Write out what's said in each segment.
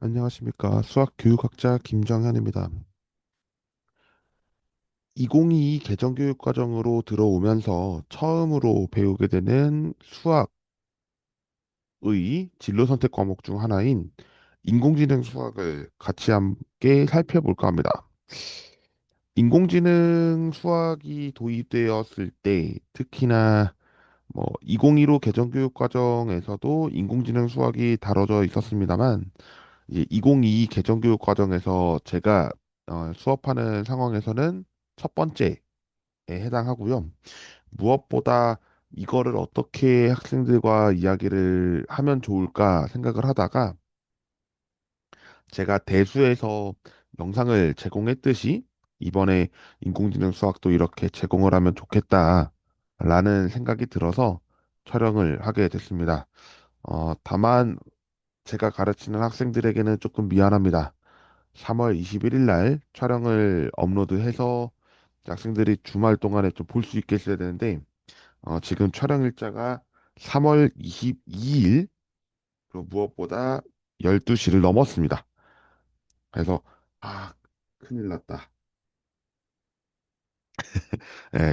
안녕하십니까. 수학교육학자 김정현입니다. 2022 개정교육과정으로 들어오면서 처음으로 배우게 되는 수학의 진로 선택 과목 중 하나인 인공지능 수학을 같이 함께 살펴볼까 합니다. 인공지능 수학이 도입되었을 때 특히나 2015 개정교육과정에서도 인공지능 수학이 다뤄져 있었습니다만 이제 2022 개정교육 과정에서 제가 수업하는 상황에서는 첫 번째에 해당하고요. 무엇보다 이거를 어떻게 학생들과 이야기를 하면 좋을까 생각을 하다가 제가 대수에서 영상을 제공했듯이 이번에 인공지능 수학도 이렇게 제공을 하면 좋겠다라는 생각이 들어서 촬영을 하게 됐습니다. 다만 제가 가르치는 학생들에게는 조금 미안합니다. 3월 21일 날 촬영을 업로드해서 학생들이 주말 동안에 좀 볼 수 있게 했어야 되는데 지금 촬영 일자가 3월 22일 그리고 무엇보다 12시를 넘었습니다. 그래서 아 큰일 났다.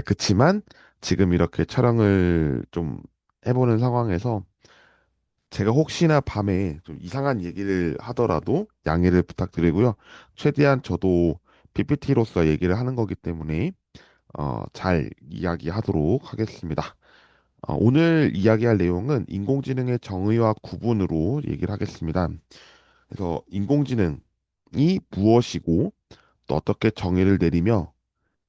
그치만 지금 이렇게 촬영을 좀 해보는 상황에서 제가 혹시나 밤에 좀 이상한 얘기를 하더라도 양해를 부탁드리고요. 최대한 저도 PPT로서 얘기를 하는 거기 때문에 잘 이야기하도록 하겠습니다. 오늘 이야기할 내용은 인공지능의 정의와 구분으로 얘기를 하겠습니다. 그래서 인공지능이 무엇이고 또 어떻게 정의를 내리며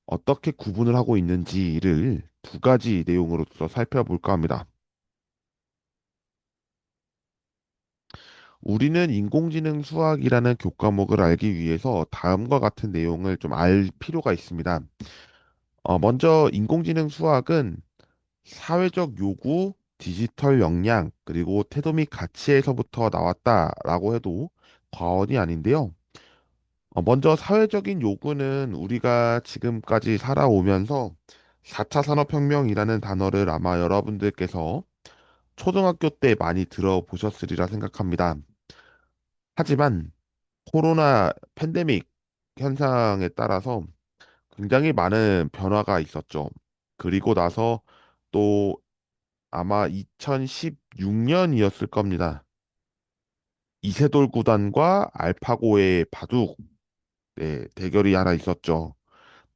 어떻게 구분을 하고 있는지를 두 가지 내용으로서 살펴볼까 합니다. 우리는 인공지능 수학이라는 교과목을 알기 위해서 다음과 같은 내용을 좀 알 필요가 있습니다. 먼저 인공지능 수학은 사회적 요구, 디지털 역량, 그리고 태도 및 가치에서부터 나왔다라고 해도 과언이 아닌데요. 먼저 사회적인 요구는 우리가 지금까지 살아오면서 4차 산업혁명이라는 단어를 아마 여러분들께서 초등학교 때 많이 들어보셨으리라 생각합니다. 하지만 코로나 팬데믹 현상에 따라서 굉장히 많은 변화가 있었죠. 그리고 나서 또 아마 2016년이었을 겁니다. 이세돌 구단과 알파고의 바둑 대결이 하나 있었죠.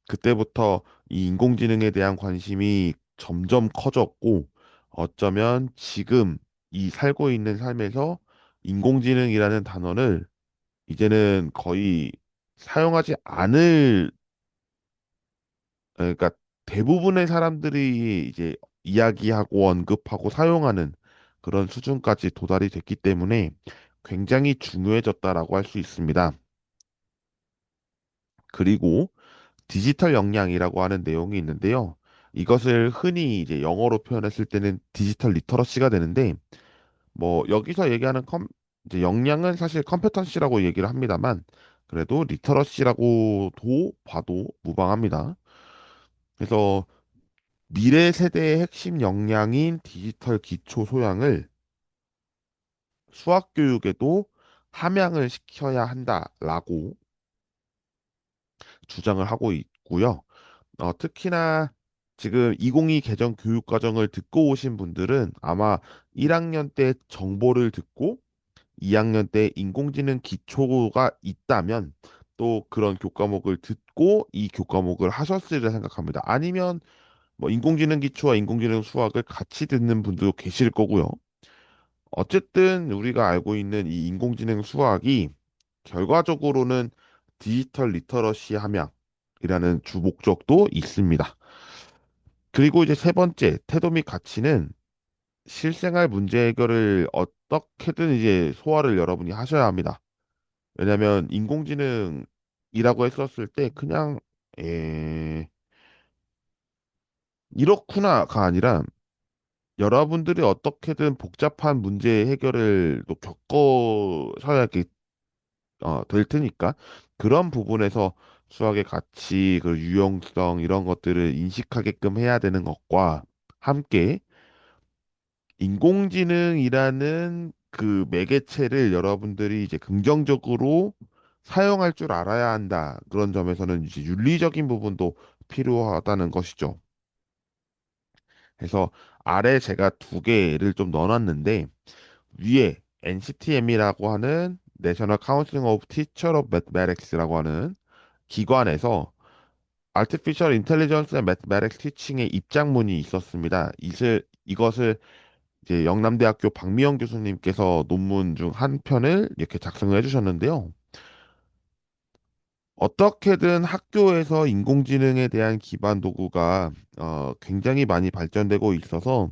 그때부터 이 인공지능에 대한 관심이 점점 커졌고 어쩌면 지금 이 살고 있는 삶에서 인공지능이라는 단어를 이제는 거의 사용하지 않을 그러니까 대부분의 사람들이 이제 이야기하고 언급하고 사용하는 그런 수준까지 도달이 됐기 때문에 굉장히 중요해졌다라고 할 수 있습니다. 그리고 디지털 역량이라고 하는 내용이 있는데요. 이것을 흔히 이제 영어로 표현했을 때는 디지털 리터러시가 되는데 여기서 얘기하는 이제 역량은 사실 컴peten시라고 얘기를 합니다만 그래도 리터러시라고도 봐도 무방합니다. 그래서 미래 세대의 핵심 역량인 디지털 기초 소양을 수학 교육에도 함양을 시켜야 한다라고 주장을 하고 있고요. 특히나 지금 2022 개정 교육 과정을 듣고 오신 분들은 아마 1학년 때 정보를 듣고 2학년 때 인공지능 기초가 있다면 또 그런 교과목을 듣고 이 교과목을 하셨으리라 생각합니다. 아니면 인공지능 기초와 인공지능 수학을 같이 듣는 분도 계실 거고요. 어쨌든 우리가 알고 있는 이 인공지능 수학이 결과적으로는 디지털 리터러시 함양이라는 주 목적도 있습니다. 그리고 이제 세 번째, 태도 및 가치는 실생활 문제 해결을 어떻게든 이제 소화를 여러분이 하셔야 합니다. 왜냐하면 인공지능이라고 했었을 때 그냥 이렇구나가 아니라 여러분들이 어떻게든 복잡한 문제 해결을 또 겪어서야 될 테니까 그런 부분에서 수학의 가치, 그 유용성 이런 것들을 인식하게끔 해야 되는 것과 함께 인공지능이라는 그 매개체를 여러분들이 이제 긍정적으로 사용할 줄 알아야 한다. 그런 점에서는 이제 윤리적인 부분도 필요하다는 것이죠. 그래서 아래 제가 두 개를 좀 넣어놨는데 위에 NCTM이라고 하는 National Council of Teacher of Mathematics라고 하는 기관에서 Artificial Intelligence and Mathematics Teaching의 입장문이 있었습니다. 이것을 이제 영남대학교 박미영 교수님께서 논문 중 한 편을 이렇게 작성을 해주셨는데요. 어떻게든 학교에서 인공지능에 대한 기반 도구가 굉장히 많이 발전되고 있어서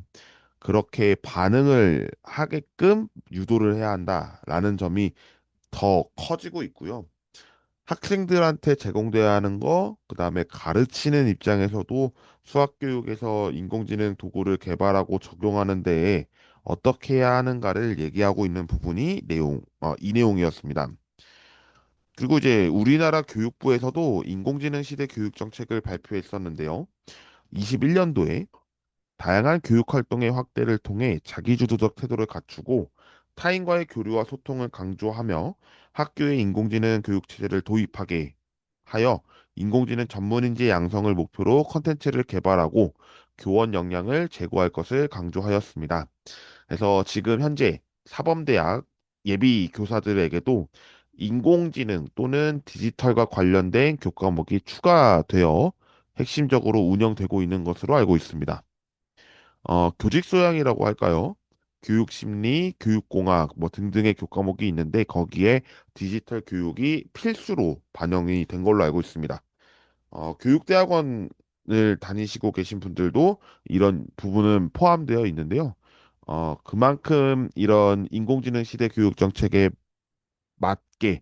그렇게 반응을 하게끔 유도를 해야 한다라는 점이 더 커지고 있고요. 학생들한테 제공돼야 하는 거, 그다음에 가르치는 입장에서도 수학 교육에서 인공지능 도구를 개발하고 적용하는 데에 어떻게 해야 하는가를 얘기하고 있는 부분이 이 내용이었습니다. 그리고 이제 우리나라 교육부에서도 인공지능 시대 교육 정책을 발표했었는데요. 21년도에 다양한 교육 활동의 확대를 통해 자기주도적 태도를 갖추고 타인과의 교류와 소통을 강조하며 학교에 인공지능 교육 체제를 도입하게 하여 인공지능 전문인재 양성을 목표로 컨텐츠를 개발하고 교원 역량을 제고할 것을 강조하였습니다. 그래서 지금 현재 사범대학 예비 교사들에게도 인공지능 또는 디지털과 관련된 교과목이 추가되어 핵심적으로 운영되고 있는 것으로 알고 있습니다. 교직 소양이라고 할까요? 교육 심리, 교육공학 뭐 등등의 교과목이 있는데 거기에 디지털 교육이 필수로 반영이 된 걸로 알고 있습니다. 교육대학원을 다니시고 계신 분들도 이런 부분은 포함되어 있는데요. 그만큼 이런 인공지능 시대 교육 정책에 맞게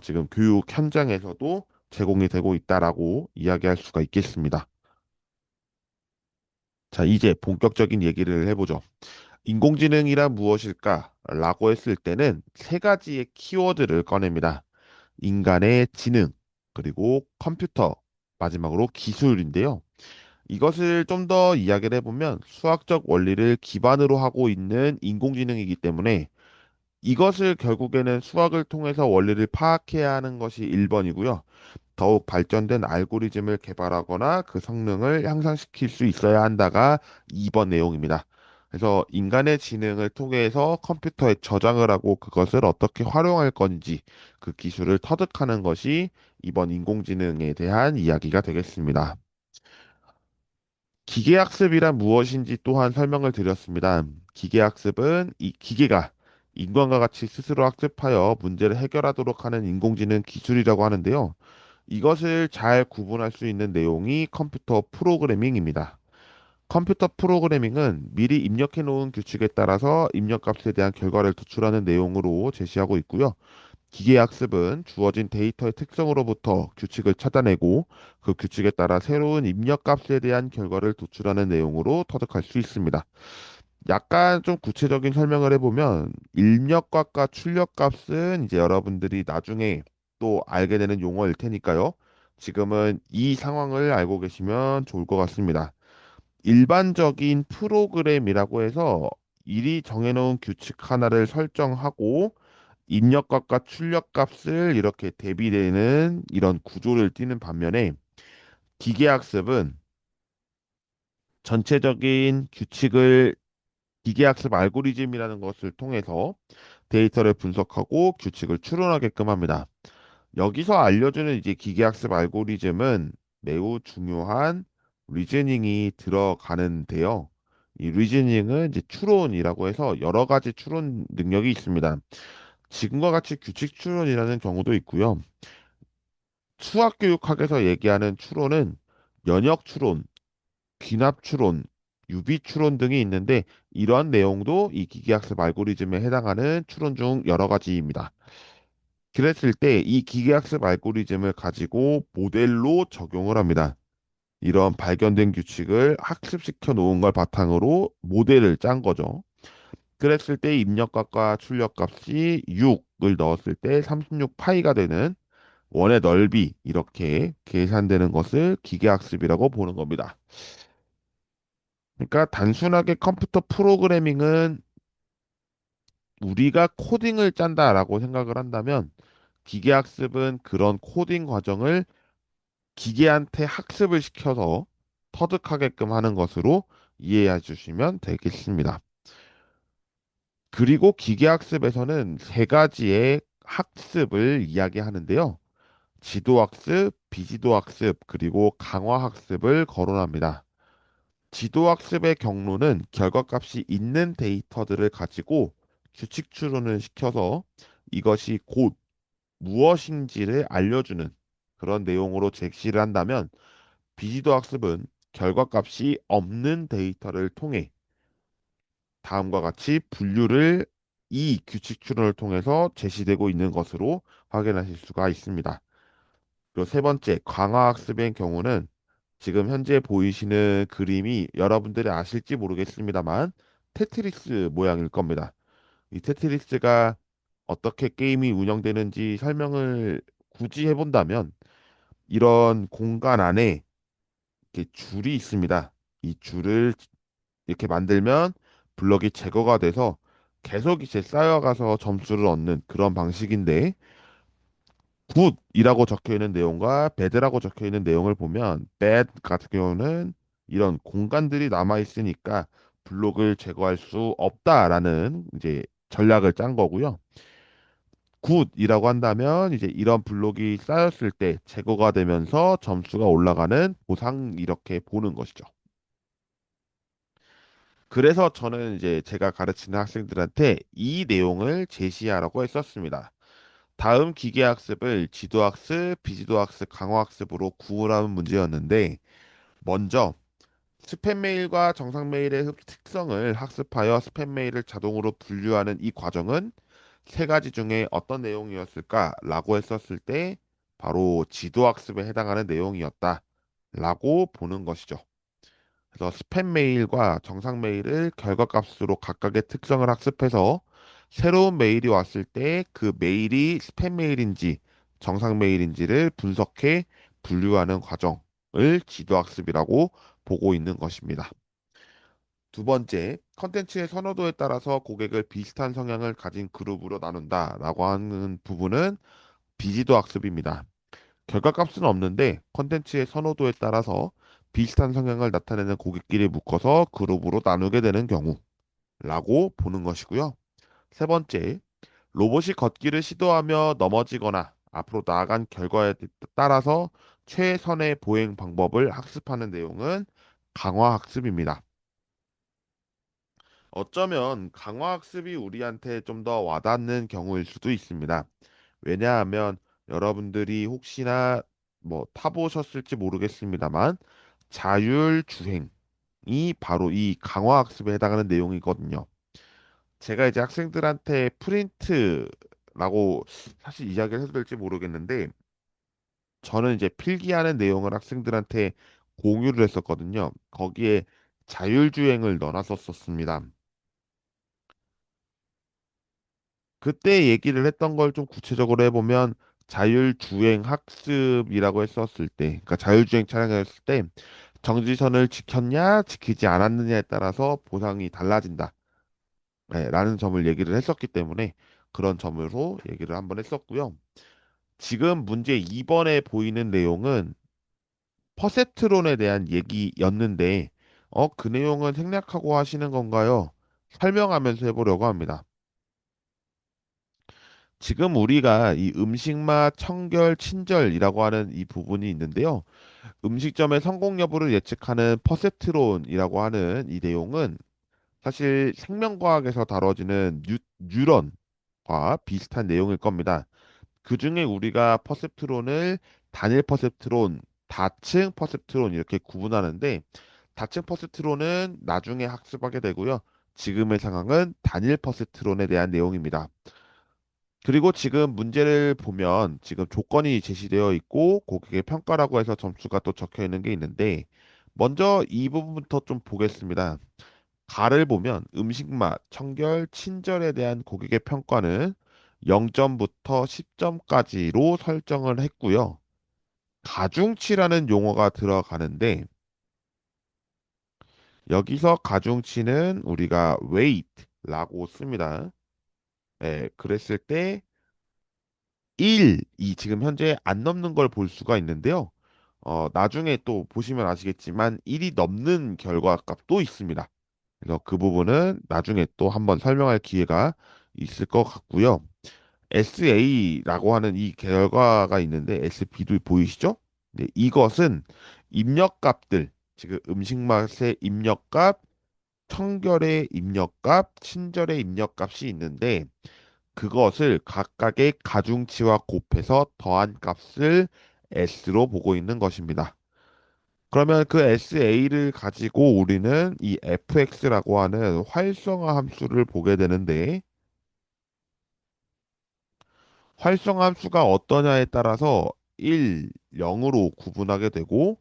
지금 교육 현장에서도 제공이 되고 있다라고 이야기할 수가 있겠습니다. 자, 이제 본격적인 얘기를 해보죠. 인공지능이란 무엇일까? 라고 했을 때는 세 가지의 키워드를 꺼냅니다. 인간의 지능, 그리고 컴퓨터, 마지막으로 기술인데요. 이것을 좀 더 이야기를 해보면 수학적 원리를 기반으로 하고 있는 인공지능이기 때문에 이것을 결국에는 수학을 통해서 원리를 파악해야 하는 것이 1번이고요. 더욱 발전된 알고리즘을 개발하거나 그 성능을 향상시킬 수 있어야 한다가 2번 내용입니다. 그래서 인간의 지능을 통해서 컴퓨터에 저장을 하고 그것을 어떻게 활용할 건지 그 기술을 터득하는 것이 이번 인공지능에 대한 이야기가 되겠습니다. 기계학습이란 무엇인지 또한 설명을 드렸습니다. 기계학습은 이 기계가 인간과 같이 스스로 학습하여 문제를 해결하도록 하는 인공지능 기술이라고 하는데요. 이것을 잘 구분할 수 있는 내용이 컴퓨터 프로그래밍입니다. 컴퓨터 프로그래밍은 미리 입력해 놓은 규칙에 따라서 입력값에 대한 결과를 도출하는 내용으로 제시하고 있고요. 기계학습은 주어진 데이터의 특성으로부터 규칙을 찾아내고 그 규칙에 따라 새로운 입력값에 대한 결과를 도출하는 내용으로 터득할 수 있습니다. 약간 좀 구체적인 설명을 해보면 입력값과 출력값은 이제 여러분들이 나중에 또 알게 되는 용어일 테니까요. 지금은 이 상황을 알고 계시면 좋을 것 같습니다. 일반적인 프로그램이라고 해서 미리 정해놓은 규칙 하나를 설정하고 입력값과 출력값을 이렇게 대비되는 이런 구조를 띠는 반면에 기계학습은 전체적인 규칙을 기계학습 알고리즘이라는 것을 통해서 데이터를 분석하고 규칙을 추론하게끔 합니다. 여기서 알려주는 이제 기계학습 알고리즘은 매우 중요한 리즈닝이 들어가는데요. 이 리즈닝은 이제 추론이라고 해서 여러 가지 추론 능력이 있습니다. 지금과 같이 규칙 추론이라는 경우도 있고요. 수학교육학에서 얘기하는 추론은 연역 추론, 귀납 추론, 유비 추론 등이 있는데 이러한 내용도 이 기계학습 알고리즘에 해당하는 추론 중 여러 가지입니다. 그랬을 때 이 기계학습 알고리즘을 가지고 모델로 적용을 합니다. 이런 발견된 규칙을 학습시켜 놓은 걸 바탕으로 모델을 짠 거죠. 그랬을 때 입력값과 출력값이 6을 넣었을 때 36파이가 되는 원의 넓이 이렇게 계산되는 것을 기계학습이라고 보는 겁니다. 그러니까 단순하게 컴퓨터 프로그래밍은 우리가 코딩을 짠다라고 생각을 한다면 기계학습은 그런 코딩 과정을 기계한테 학습을 시켜서 터득하게끔 하는 것으로 이해해 주시면 되겠습니다. 그리고 기계학습에서는 세 가지의 학습을 이야기하는데요. 지도학습, 비지도학습, 그리고 강화학습을 거론합니다. 지도학습의 경로는 결과값이 있는 데이터들을 가지고 규칙 추론을 시켜서 이것이 곧 무엇인지를 알려주는 그런 내용으로 제시를 한다면 비지도학습은 결과값이 없는 데이터를 통해 다음과 같이 분류를 이 규칙 추론을 통해서 제시되고 있는 것으로 확인하실 수가 있습니다. 그리고 세 번째, 강화학습의 경우는 지금 현재 보이시는 그림이 여러분들이 아실지 모르겠습니다만 테트리스 모양일 겁니다. 이 테트리스가 어떻게 게임이 운영되는지 설명을 굳이 해본다면 이런 공간 안에 이렇게 줄이 있습니다. 이 줄을 이렇게 만들면 블럭이 제거가 돼서 계속 이제 쌓여가서 점수를 얻는 그런 방식인데 굿이라고 적혀 있는 내용과 배드라고 적혀 있는 내용을 보면 bad 같은 경우는 이런 공간들이 남아 있으니까 블록을 제거할 수 없다라는 이제 전략을 짠 거고요. 굿이라고 한다면 이제 이런 블록이 쌓였을 때 제거가 되면서 점수가 올라가는 보상 이렇게 보는 것이죠. 그래서 저는 이제 제가 가르치는 학생들한테 이 내용을 제시하라고 했었습니다. 다음 기계학습을 지도학습, 비지도학습, 강화학습으로 구분하는 문제였는데 먼저 스팸 메일과 정상 메일의 특성을 학습하여 스팸 메일을 자동으로 분류하는 이 과정은 세 가지 중에 어떤 내용이었을까라고 했었을 때 바로 지도학습에 해당하는 내용이었다라고 보는 것이죠. 그래서 스팸 메일과 정상 메일을 결과값으로 각각의 특성을 학습해서 새로운 메일이 왔을 때 그 메일이 스팸 메일인지 정상 메일인지를 분석해 분류하는 과정을 지도학습이라고 보고 있는 것입니다. 두 번째, 컨텐츠의 선호도에 따라서 고객을 비슷한 성향을 가진 그룹으로 나눈다라고 하는 부분은 비지도 학습입니다. 결과값은 없는데 컨텐츠의 선호도에 따라서 비슷한 성향을 나타내는 고객끼리 묶어서 그룹으로 나누게 되는 경우라고 보는 것이고요. 세 번째, 로봇이 걷기를 시도하며 넘어지거나 앞으로 나아간 결과에 따라서 최선의 보행 방법을 학습하는 내용은 강화학습입니다. 어쩌면 강화학습이 우리한테 좀 더 와닿는 경우일 수도 있습니다. 왜냐하면 여러분들이 혹시나 뭐 타보셨을지 모르겠습니다만 자율주행이 바로 이 강화학습에 해당하는 내용이거든요. 제가 이제 학생들한테 프린트라고 사실 이야기를 해도 될지 모르겠는데 저는 이제 필기하는 내용을 학생들한테 공유를 했었거든요. 거기에 자율주행을 넣어놨었습니다. 그때 얘기를 했던 걸 좀 구체적으로 해보면 자율주행 학습이라고 했었을 때, 그러니까 자율주행 차량을 했을 때 정지선을 지켰냐, 지키지 않았느냐에 따라서 보상이 달라진다. 네, 라는 점을 얘기를 했었기 때문에 그런 점으로 얘기를 한번 했었고요. 지금 문제 2번에 보이는 내용은 퍼셉트론에 대한 얘기였는데, 그 내용은 생략하고 하시는 건가요? 설명하면서 해보려고 합니다. 지금 우리가 이 음식맛 청결 친절이라고 하는 이 부분이 있는데요. 음식점의 성공 여부를 예측하는 퍼셉트론이라고 하는 이 내용은 사실 생명과학에서 다뤄지는 뉴런과 비슷한 내용일 겁니다. 그중에 우리가 퍼셉트론을 단일 퍼셉트론, 다층 퍼셉트론 이렇게 구분하는데 다층 퍼셉트론은 나중에 학습하게 되고요. 지금의 상황은 단일 퍼셉트론에 대한 내용입니다. 그리고 지금 문제를 보면 지금 조건이 제시되어 있고 고객의 평가라고 해서 점수가 또 적혀 있는 게 있는데 먼저 이 부분부터 좀 보겠습니다. 가를 보면 음식 맛, 청결, 친절에 대한 고객의 평가는 0점부터 10점까지로 설정을 했고요. 가중치라는 용어가 들어가는데 여기서 가중치는 우리가 weight라고 씁니다. 그랬을 때 1이 지금 현재 안 넘는 걸 볼 수가 있는데요. 나중에 또 보시면 아시겠지만 1이 넘는 결과값도 있습니다. 그래서 그 부분은 나중에 또 한번 설명할 기회가 있을 것 같고요. SA라고 하는 이 결과가 있는데 SB도 보이시죠? 네, 이것은 입력값들, 지금 음식 맛의 입력값, 청결의 입력값, 친절의 입력값이 있는데 그것을 각각의 가중치와 곱해서 더한 값을 S로 보고 있는 것입니다. 그러면 그 SA를 가지고 우리는 이 fx라고 하는 활성화 함수를 보게 되는데 활성화 함수가 어떠냐에 따라서 1, 0으로 구분하게 되고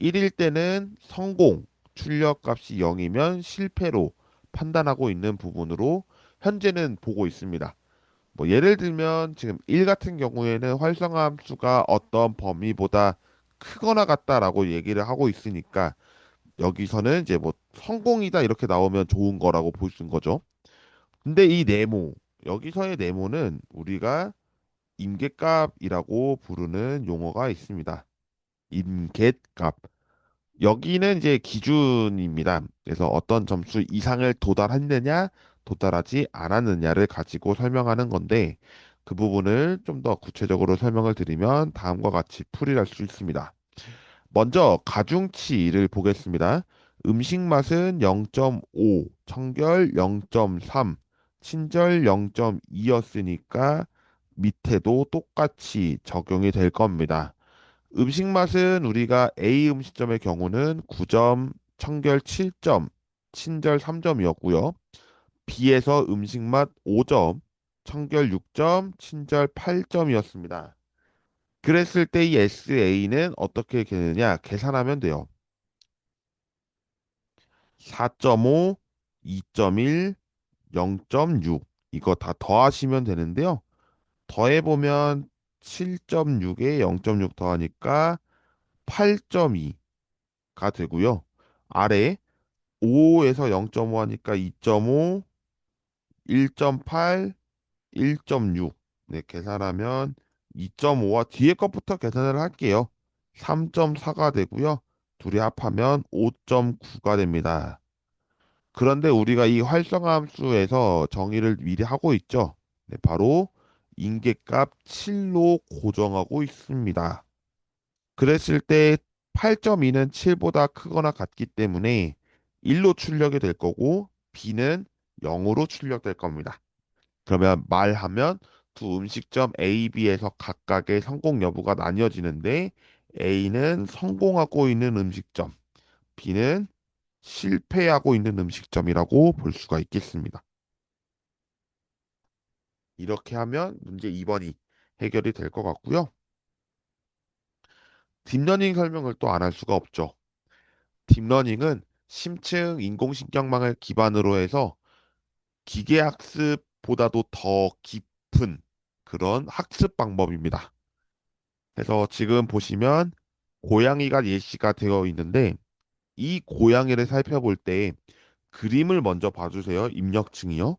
1일 때는 성공, 출력값이 0이면 실패로 판단하고 있는 부분으로 현재는 보고 있습니다. 뭐 예를 들면 지금 1 같은 경우에는 활성화 함수가 어떤 범위보다 크거나 같다라고 얘기를 하고 있으니까 여기서는 이제 뭐 성공이다 이렇게 나오면 좋은 거라고 볼 수 있는 거죠. 근데 이 네모, 여기서의 네모는 우리가 임계값이라고 부르는 용어가 있습니다. 임계값. 여기는 이제 기준입니다. 그래서 어떤 점수 이상을 도달했느냐, 도달하지 않았느냐를 가지고 설명하는 건데 그 부분을 좀 더 구체적으로 설명을 드리면 다음과 같이 풀이할 수 있습니다. 먼저 가중치를 보겠습니다. 음식 맛은 0.5, 청결 0.3, 친절 0.2였으니까 밑에도 똑같이 적용이 될 겁니다. 음식 맛은 우리가 A 음식점의 경우는 9점, 청결 7점, 친절 3점이었고요. B에서 음식 맛 5점, 청결 6점, 친절 8점이었습니다. 그랬을 때 이 SA는 어떻게 되느냐? 계산하면 돼요. 4.5, 2.1, 0.6 이거 다 더하시면 되는데요. 더해보면 7.6에 0.6 더하니까 8.2가 되고요. 아래 5에서 0.5 하니까 2.5, 1.8, 1.6. 네, 계산하면 2.5와 뒤에 것부터 계산을 할게요. 3.4가 되고요. 둘이 합하면 5.9가 됩니다. 그런데 우리가 이 활성화 함수에서 정의를 미리 하고 있죠. 네, 바로 인계값 7로 고정하고 있습니다. 그랬을 때 8.2는 7보다 크거나 같기 때문에 1로 출력이 될 거고 B는 0으로 출력될 겁니다. 그러면 말하면 두 음식점 A, B에서 각각의 성공 여부가 나뉘어지는데 A는 성공하고 있는 음식점, B는 실패하고 있는 음식점이라고 볼 수가 있겠습니다. 이렇게 하면 문제 2번이 해결이 될 것 같고요. 딥러닝 설명을 또 안 할 수가 없죠. 딥러닝은 심층 인공신경망을 기반으로 해서 기계학습보다도 더 깊은 그런 학습 방법입니다. 그래서 지금 보시면 고양이가 예시가 되어 있는데 이 고양이를 살펴볼 때 그림을 먼저 봐주세요. 입력층이요.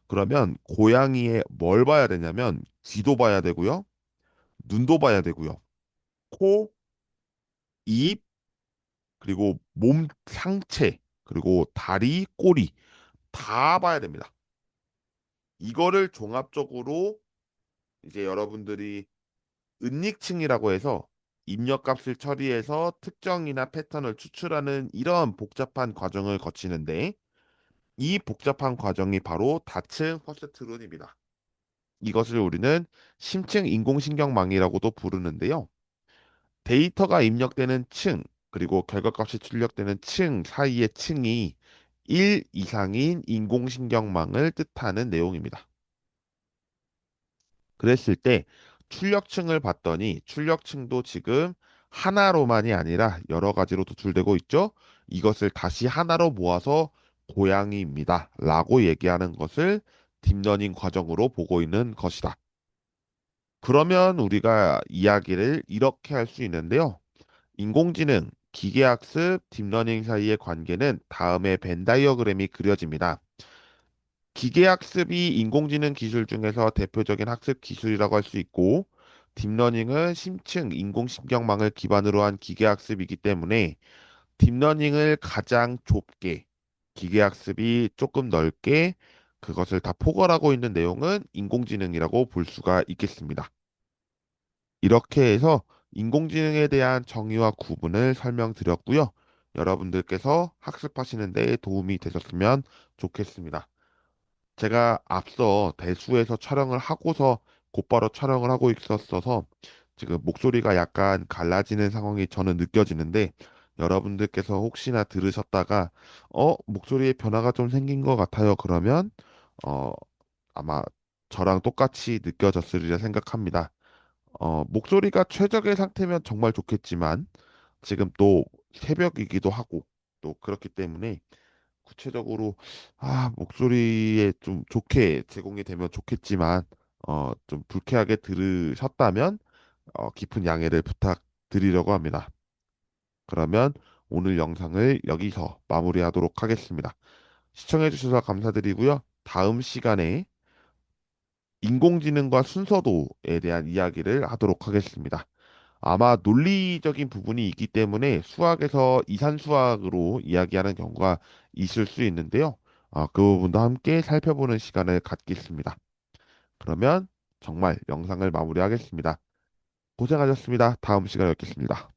그러면 고양이의 뭘 봐야 되냐면 귀도 봐야 되고요. 눈도 봐야 되고요. 코, 입, 그리고 몸 상체, 그리고 다리, 꼬리 다 봐야 됩니다. 이거를 종합적으로 이제 여러분들이 은닉층이라고 해서 입력값을 처리해서 특정이나 패턴을 추출하는 이런 복잡한 과정을 거치는데 이 복잡한 과정이 바로 다층 퍼셉트론입니다. 이것을 우리는 심층 인공신경망이라고도 부르는데요. 데이터가 입력되는 층 그리고 결과값이 출력되는 층 사이의 층이 1 이상인 인공신경망을 뜻하는 내용입니다. 그랬을 때 출력층을 봤더니 출력층도 지금 하나로만이 아니라 여러 가지로 도출되고 있죠. 이것을 다시 하나로 모아서 고양이입니다. 라고 얘기하는 것을 딥러닝 과정으로 보고 있는 것이다. 그러면 우리가 이야기를 이렇게 할 수 있는데요. 인공지능, 기계학습, 딥러닝 사이의 관계는 다음의 벤 다이어그램이 그려집니다. 기계학습이 인공지능 기술 중에서 대표적인 학습 기술이라고 할 수 있고, 딥러닝은 심층 인공신경망을 기반으로 한 기계학습이기 때문에 딥러닝을 가장 좁게, 기계학습이 조금 넓게 그것을 다 포괄하고 있는 내용은 인공지능이라고 볼 수가 있겠습니다. 이렇게 해서 인공지능에 대한 정의와 구분을 설명드렸고요. 여러분들께서 학습하시는 데 도움이 되셨으면 좋겠습니다. 제가 앞서 대수에서 촬영을 하고서 곧바로 촬영을 하고 있었어서 지금 목소리가 약간 갈라지는 상황이 저는 느껴지는데, 여러분들께서 혹시나 들으셨다가 목소리에 변화가 좀 생긴 것 같아요, 그러면 어 아마 저랑 똑같이 느껴졌으리라 생각합니다. 목소리가 최적의 상태면 정말 좋겠지만 지금 또 새벽이기도 하고 또 그렇기 때문에 구체적으로 목소리에 좀 좋게 제공이 되면 좋겠지만 좀 불쾌하게 들으셨다면 깊은 양해를 부탁드리려고 합니다. 그러면 오늘 영상을 여기서 마무리하도록 하겠습니다. 시청해 주셔서 감사드리고요. 다음 시간에 인공지능과 순서도에 대한 이야기를 하도록 하겠습니다. 아마 논리적인 부분이 있기 때문에 수학에서 이산수학으로 이야기하는 경우가 있을 수 있는데요. 그 부분도 함께 살펴보는 시간을 갖겠습니다. 그러면 정말 영상을 마무리하겠습니다. 고생하셨습니다. 다음 시간에 뵙겠습니다.